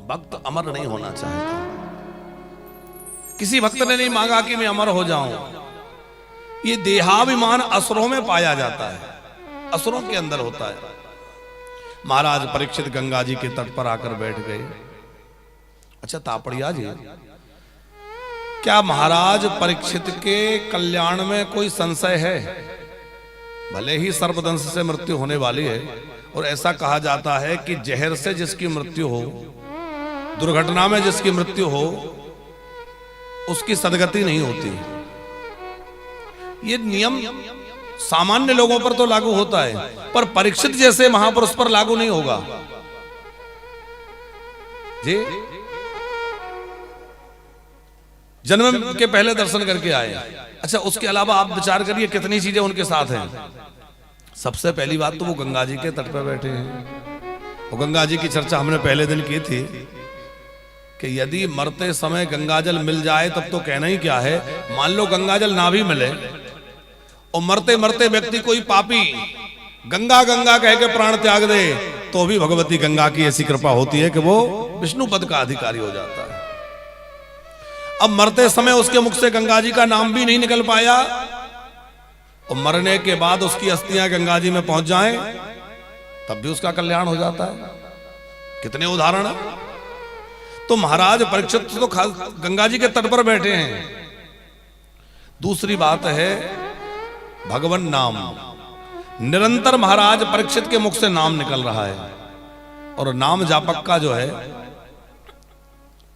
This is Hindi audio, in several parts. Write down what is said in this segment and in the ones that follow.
भक्त अमर नहीं होना चाहता। किसी भक्त ने नहीं मांगा कि मैं अमर हो जाऊं। ये देहाभिमान असुरों में पाया जाता है, असुरों के अंदर होता है। महाराज परीक्षित गंगा जी के तट पर आकर बैठ गए। अच्छा तापड़िया जी, क्या महाराज परीक्षित के कल्याण में कोई संशय है? भले ही सर्पदंश से मृत्यु होने वाली है, और ऐसा कहा जाता है कि जहर से जिसकी मृत्यु हो, दुर्घटना में जिसकी मृत्यु हो, उसकी सदगति नहीं होती। ये नियम सामान्य लोगों पर तो लागू होता है, पर परीक्षित जैसे महापुरुष पर लागू नहीं होगा जी। जन्म के पहले दर्शन करके आए। अच्छा, उसके अलावा आप विचार करिए कितनी चीजें उनके साथ हैं। सबसे पहली बात तो वो गंगा जी के तट पर बैठे हैं। वो गंगा जी की चर्चा हमने पहले दिन की थी कि यदि मरते समय गंगाजल मिल जाए तब तो कहना ही क्या है। मान लो गंगाजल ना भी मिले और मरते मरते व्यक्ति कोई पापी गंगा गंगा कह के प्राण त्याग दे, तो भी भगवती गंगा की ऐसी कृपा होती है कि वो विष्णु पद का अधिकारी हो जाता है। अब मरते समय उसके मुख से गंगा जी का नाम भी नहीं निकल पाया, और मरने के बाद उसकी अस्थियां गंगा जी में पहुंच जाएं, तब भी उसका कल्याण हो जाता है। कितने उदाहरण है। तो महाराज परीक्षित तो गंगा जी के तट पर बैठे हैं। दूसरी बात है भगवान नाम। निरंतर महाराज परीक्षित के मुख से नाम निकल रहा है, और नाम जापक का जो है,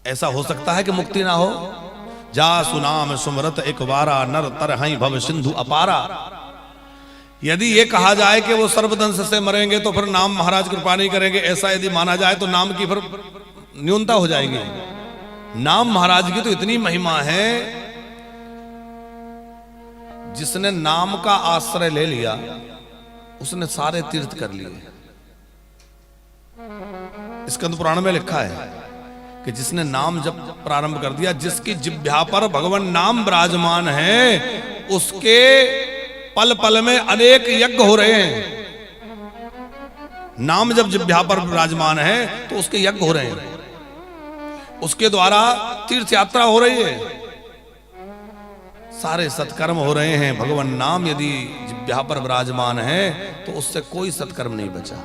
ऐसा हो सकता है कि मुक्ति ना हो। जा सुनाम सुमरत एक बारा नर तरहई भव सिंधु अपारा। यदि ये कहा जाए कि वो सर्पदंश से मरेंगे तो फिर नाम महाराज कृपा नहीं करेंगे, ऐसा यदि माना जाए तो नाम की फिर न्यूनता हो जाएगी। नाम महाराज की तो इतनी महिमा है, जिसने नाम का आश्रय ले लिया उसने सारे तीर्थ कर लिए। स्कंद पुराण में लिखा है कि जिसने नाम जब प्रारंभ कर दिया, जिसकी जिह्वा पर भगवान नाम विराजमान है, उसके पल पल में अनेक यज्ञ हो रहे हैं। नाम जब जिह्वा पर विराजमान है तो उसके यज्ञ हो रहे हैं, उसके द्वारा तीर्थ यात्रा हो रही है, सारे सत्कर्म हो रहे हैं। भगवान नाम यदि जिह्वा पर विराजमान है तो उससे कोई सत्कर्म नहीं बचा।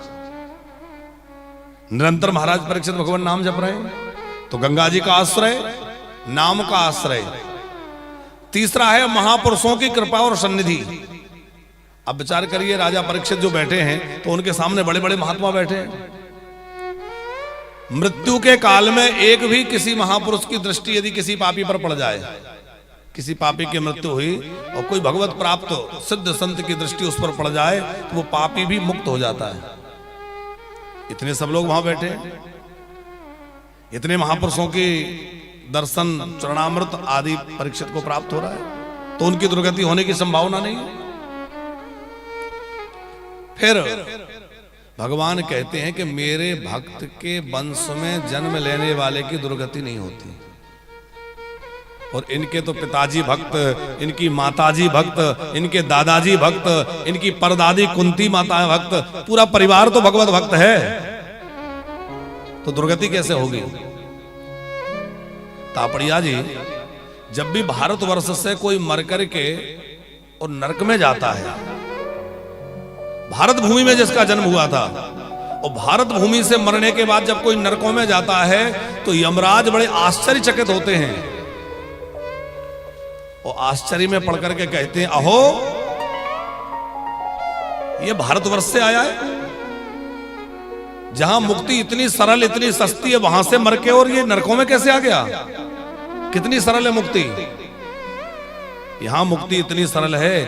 निरंतर महाराज परीक्षित भगवान नाम जप रहे हैं, तो गंगा जी का आश्रय, नाम का आश्रय। तीसरा है महापुरुषों की कृपा और सन्निधि। अब विचार करिए, राजा परीक्षित जो बैठे हैं तो उनके सामने बड़े बड़े महात्मा बैठे हैं। मृत्यु के काल में एक भी किसी महापुरुष की दृष्टि यदि किसी पापी पर पड़ जाए, किसी पापी की मृत्यु हुई और कोई भगवत प्राप्त सिद्ध संत की दृष्टि उस पर पड़ जाए, तो वो पापी भी मुक्त हो जाता है। इतने सब लोग वहां बैठे हैं, इतने महापुरुषों की दर्शन, चरणामृत आदि परीक्षित को प्राप्त हो रहा है, तो उनकी दुर्गति होने की संभावना नहीं है। फिर भगवान कहते हैं कि मेरे भक्त के वंश में जन्म लेने वाले की दुर्गति नहीं होती, और इनके तो पिताजी भक्त, इनकी माताजी भक्त, इनके दादाजी भक्त, इनकी परदादी कुंती माता भक्त, पूरा परिवार तो भगवत भक्त है, तो दुर्गति कैसे होगी। तापड़िया जी, जब भी भारतवर्ष से कोई मर करके और नरक में जाता है, भारत भूमि में जिसका जन्म हुआ था, और भारत भूमि से मरने के बाद जब कोई नरकों में जाता है तो यमराज बड़े आश्चर्यचकित होते हैं, और आश्चर्य में पढ़ करके कहते हैं, अहो ये भारतवर्ष से आया है, जहां मुक्ति इतनी सरल, इतनी सस्ती है, वहां से मर के और ये नरकों में कैसे आ गया। कितनी सरल है मुक्ति। यहां मुक्ति इतनी सरल है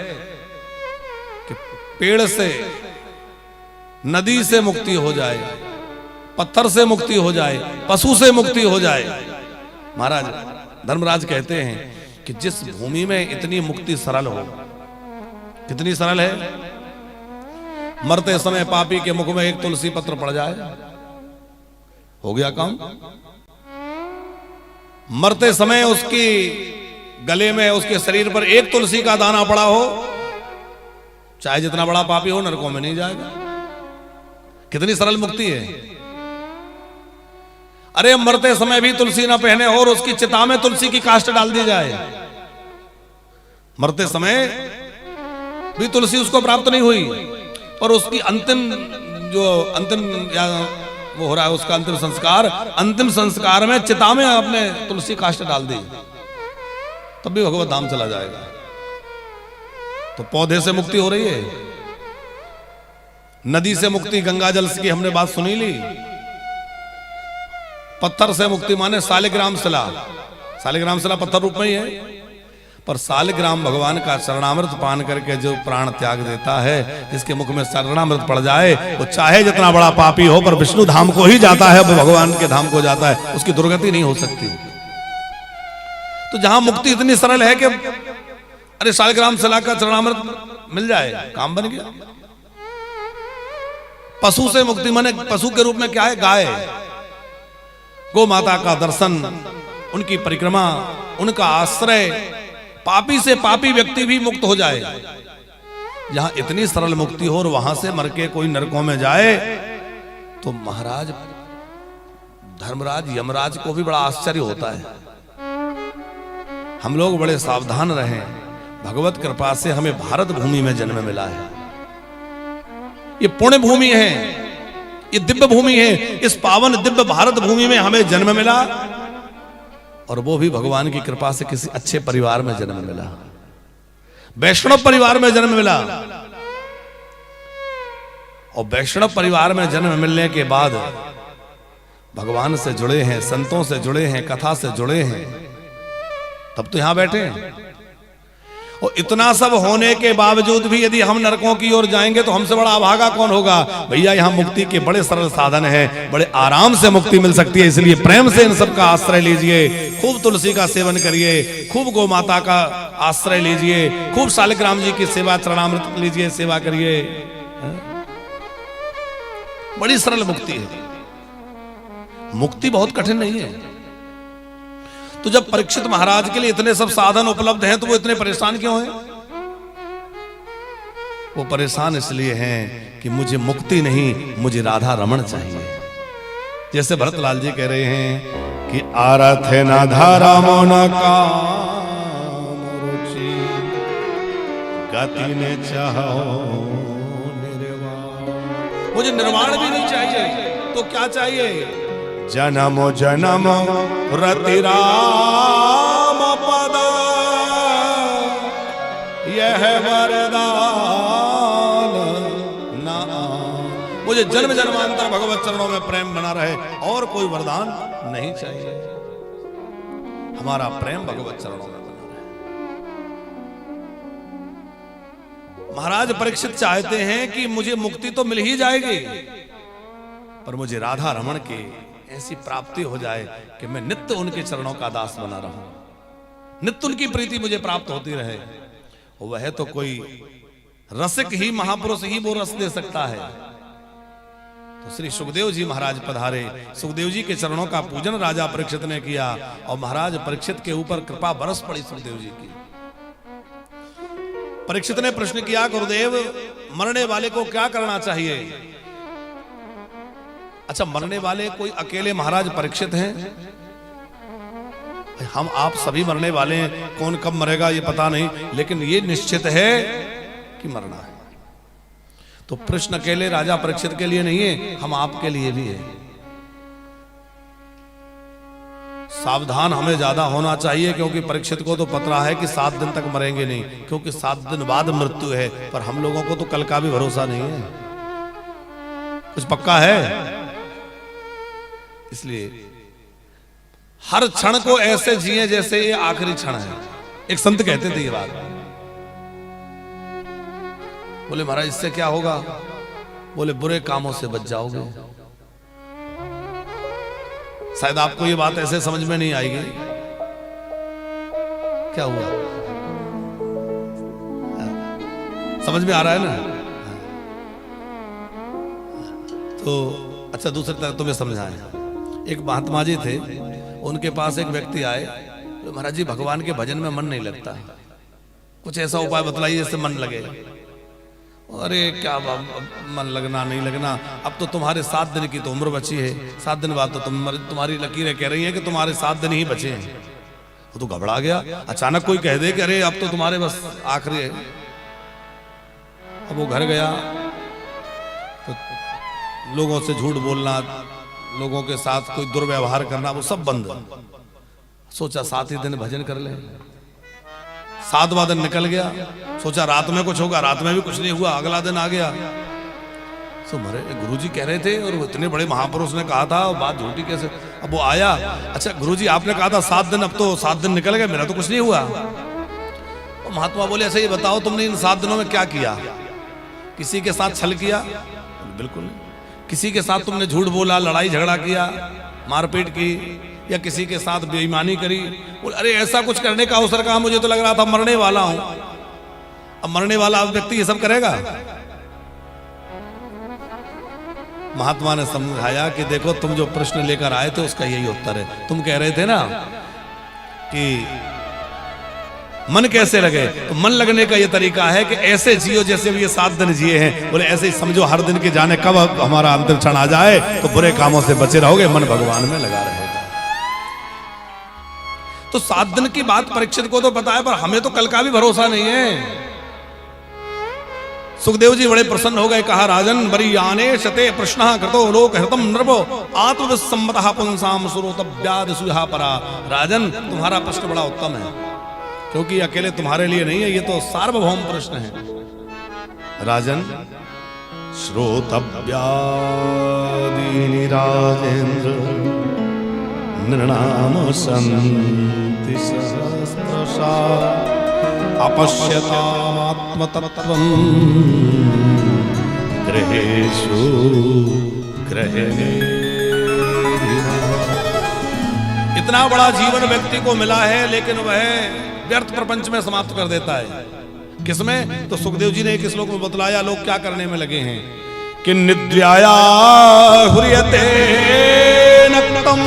कि पेड़ से, नदी से मुक्ति हो जाए, पत्थर से मुक्ति हो जाए, पशु से मुक्ति हो जाए। महाराज धर्मराज कहते हैं कि जिस भूमि में इतनी मुक्ति सरल हो, कितनी सरल है। मरते समय पापी के मुख में एक तुलसी पत्र पड़ जाए, हो गया काम। मरते समय उसकी गले में, उसके शरीर पर एक तुलसी का दाना पड़ा हो, चाहे जितना बड़ा पापी हो, नरकों में नहीं जाएगा। कितनी सरल मुक्ति है। अरे मरते समय भी तुलसी ना पहने और उसकी चिता में तुलसी की काष्ठ डाल दी जाए, मरते समय भी तुलसी उसको प्राप्त नहीं हुई, और उसकी अंतिम या वो हो रहा है उसका अंतिम संस्कार में चिता में आपने तुलसी काष्ठ डाल दी, तब भी भगवत धाम चला जाएगा। तो पौधे से मुक्ति हो रही है, नदी से मुक्ति, गंगा जल की हमने बात सुनी ली। पत्थर से मुक्ति माने सालिग्राम शिला, सालिग्राम शिला पत्थर रूप में ही है, पर सालिग्राम भगवान का चरणामृत पान करके जो प्राण त्याग देता है, जिसके मुख में चरणामृत पड़ जाए, वो चाहे जितना बड़ा पापी हो पर विष्णु धाम को ही जाता है, भगवान के धाम को जाता है, उसकी दुर्गति नहीं हो सकती। तो जहां मुक्ति इतनी सरल है कि अरे सालिग्राम शिला का चरणामृत मिल जाए, काम बन गया। पशु से मुक्ति माने पशु के रूप में क्या है, गाय, गौ माता का दर्शन, उनकी परिक्रमा, उनका आश्रय, पापी से पापी व्यक्ति भी मुक्त हो जाए। जहां इतनी सरल मुक्ति हो और वहां से मर के कोई नरकों में जाए, तो महाराज धर्मराज यमराज को भी बड़ा आश्चर्य होता है। हम लोग बड़े सावधान रहें, भगवत कृपा से हमें भारत भूमि में जन्म मिला है, ये पुण्य भूमि है, ये दिव्य भूमि है। इस पावन दिव्य भारत भूमि में हमें जन्म मिला, और वो भी भगवान की कृपा से किसी अच्छे परिवार में जन्म मिला, वैष्णव परिवार में जन्म मिला। और वैष्णव परिवार में जन्म मिलने के बाद भगवान से जुड़े हैं, संतों से जुड़े हैं, कथा से जुड़े हैं, तब तो यहां बैठे हैं। और इतना सब होने के बावजूद भी यदि हम नरकों की ओर जाएंगे तो हमसे बड़ा अभागा कौन होगा। भैया यहाँ मुक्ति के बड़े सरल साधन है, बड़े आराम से मुक्ति मिल सकती है। इसलिए प्रेम से इन सब का आश्रय लीजिए, खूब तुलसी का सेवन करिए, खूब गौ माता का आश्रय लीजिए, खूब शालिग्राम जी की सेवा, चरणामृत लीजिए, सेवा करिए। बड़ी सरल मुक्ति है, मुक्ति बहुत कठिन नहीं है। तो जब परीक्षित महाराज के लिए इतने सब साधन उपलब्ध हैं, तो वो इतने परेशान क्यों हैं? वो परेशान इसलिए हैं कि मुझे मुक्ति नहीं, मुझे राधा रमण चाहिए। जैसे भरतलाल जी कह रहे हैं कि आरथ न धारा मोन काम रुचि, गति ने चाहो निर्वाण। मुझे निर्वाण भी नहीं चाहिए, तो क्या चाहिए? जन्म जन्म रति राम पद, यह वरदान ना। मुझे जन्म जन्मांतर भगवत चरणों में प्रेम बना रहे, और कोई वरदान नहीं चाहिए। हमारा प्रेम भगवत चरणों में बना रहे। महाराज परीक्षित चाहते हैं कि मुझे मुक्ति तो मिल ही जाएगी, पर मुझे राधा रमण की ऐसी प्राप्ति हो जाए कि मैं नित्य उनके चरणों का दास बना रहूं, नित्य उनकी प्रीति मुझे प्राप्त होती रहे। वह तो कोई रसिक ही, महापुरुष ही वो रस दे सकता है। तो श्री सुखदेव जी महाराज पधारे, सुखदेव जी के चरणों का पूजन राजा परीक्षित ने किया, और महाराज परीक्षित के ऊपर कृपा बरस पड़ी सुखदेव जी की। परीक्षित ने प्रश्न किया, गुरुदेव मरने वाले को क्या करना चाहिए? अच्छा, मरने वाले कोई अकेले महाराज परीक्षित हैं? हम आप सभी मरने वाले हैं, कौन कब मरेगा ये पता नहीं, लेकिन ये निश्चित है कि मरना है। तो प्रश्न अकेले राजा परीक्षित के लिए नहीं है, हम आपके लिए भी है। सावधान हमें ज्यादा होना चाहिए, क्योंकि परीक्षित को तो पता है कि 7 दिन तक मरेंगे नहीं, क्योंकि 7 दिन बाद मृत्यु है। पर हम लोगों को तो कल का भी भरोसा नहीं है, कुछ पक्का है। इसलिए हर क्षण को ऐसे जिए जैसे ये आखिरी क्षण है। एक संत कहते थे ये बात, बोले महाराज इससे क्या होगा? बोले बुरे कामों से बच जाओगे। शायद आपको ये बात ऐसे समझ में नहीं आएगी। क्या हुआ? समझ में आ रहा है ना? तो अच्छा, दूसरी तरह तुम्हें समझाएं। एक महात्मा जी थे, उनके पास एक व्यक्ति आए, तो महाराज जी भगवान के भजन में मन नहीं लगता, कुछ ऐसा उपाय बतलाइए जिससे मन लगे। अरे क्या मन लगना नहीं लगना, अब तो तुम्हारे 7 दिन की तो उम्र बची है, 7 दिन बाद तो तुम्हारी लकीरें कह रही हैं कि तुम्हारे 7 दिन ही बचे हैं। वो तो घबरा गया, अचानक कोई कह दे कि अरे अब तो तुम्हारे बस आखिरी है। अब वो घर गया तो लोगों से झूठ बोलना, लोगों के साथ कोई दुर्व्यवहार करना, वो सब बंद। सोचा 7 ही दिन भजन कर ले। 7वां दिन निकल गया, सोचा रात में कुछ होगा, रात में भी कुछ नहीं हुआ। अगला दिन आ गया, तो मरे गुरुजी कह रहे थे और वो इतने बड़े महापुरुष ने कहा था, बात झूठी कैसे। अब वो आया, अच्छा गुरुजी आपने कहा था 7 दिन, अब तो 7 दिन निकल गए, मेरा तो कुछ नहीं हुआ। और महात्मा बोले ऐसे ही बताओ तुमने इन 7 दिनों में क्या किया? किसी के साथ छल किया? बिल्कुल नहीं। किसी के साथ तुमने झूठ बोला, लड़ाई झगड़ा किया, मारपीट की, या किसी के साथ बेईमानी करी? बोले अरे ऐसा कुछ करने का अवसर कहा, मुझे तो लग रहा था मरने वाला हूं। अब मरने वाला व्यक्ति ये सब करेगा? महात्मा ने समझाया कि देखो तुम जो प्रश्न लेकर आए थे उसका यही उत्तर है। तुम कह रहे थे ना कि मन कैसे लगे, तो मन लगने का ये तरीका है कि ऐसे जियो जैसे भी ये 7 दिन जिए हैं। बोले ऐसे ही समझो, हर दिन की जाने कब हमारा अंतिम क्षण आ जाए तो बुरे कामों से बचे रहोगे, मन भगवान में लगा रहेगा। तो 7 दिन की बात परीक्षित को तो पता है, पर हमें तो कल का भी भरोसा नहीं है। सुखदेव जी बड़े प्रसन्न हो गए, कहा राजन बरी आने शते प्रश्न कृतो लोक हृतम नृपो आत्मविस्सम्मतः पुंसाम सुरोतव्यादिसुहा परा। राजन तुम्हारा प्रश्न बड़ा उत्तम है, क्योंकि अकेले तुम्हारे लिए नहीं है, ये तो सार्वभौम प्रश्न है। राजन श्रोतव्यादीनि राजेंद्र नृणाम सन्ति सहस्रशा अपश्यतामात्मतत्त्वं गृहेषु गृहिणी। इतना बड़ा जीवन व्यक्ति को मिला है, लेकिन वह व्यर्थ प्रपंच में समाप्त कर देता है। किसमें? तो सुखदेव जी ने एक श्लोक में बतलाया लोग क्या करने में लगे हैं कि निद्राया हुर्यते नक्तम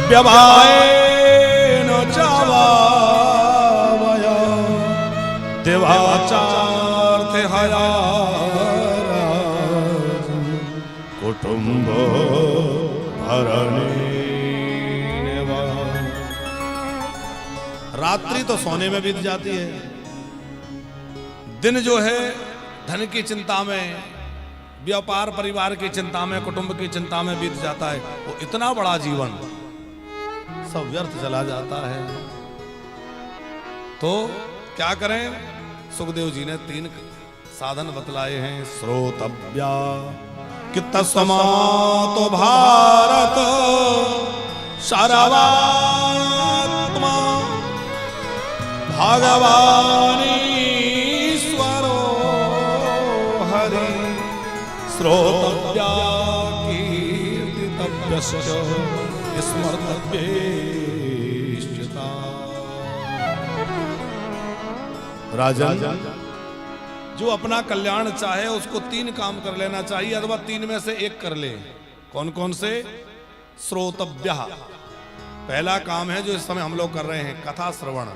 व्यवायेन चावावय देवाचार्थे हया कुटुंब भरणे। रात्रि तो सोने में बीत जाती है, दिन जो है धन की चिंता में, व्यापार परिवार की चिंता में, कुटुंब की चिंता में बीत जाता है। वो इतना बड़ा जीवन सब व्यर्थ चला जाता है। तो क्या करें? सुखदेव जी ने 3 साधन बतलाए हैं। श्रोतव्या कित्तस्मातो भारत सारवात्मा भगवानीश्वरो हरि श्रोतव्या कीर्तितव्यश्च स्मर्तव्येष्यता। राजन जो अपना कल्याण चाहे उसको 3 काम कर लेना चाहिए, अथवा 3 में से 1 कर ले। कौन कौन से? श्रोतव्य, पहला काम है जो इस समय हम लोग कर रहे हैं, कथा श्रवण।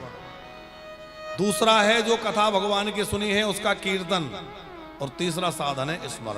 दूसरा है जो कथा भगवान की सुनी है उसका कीर्तन, और तीसरा साधन है स्मरण।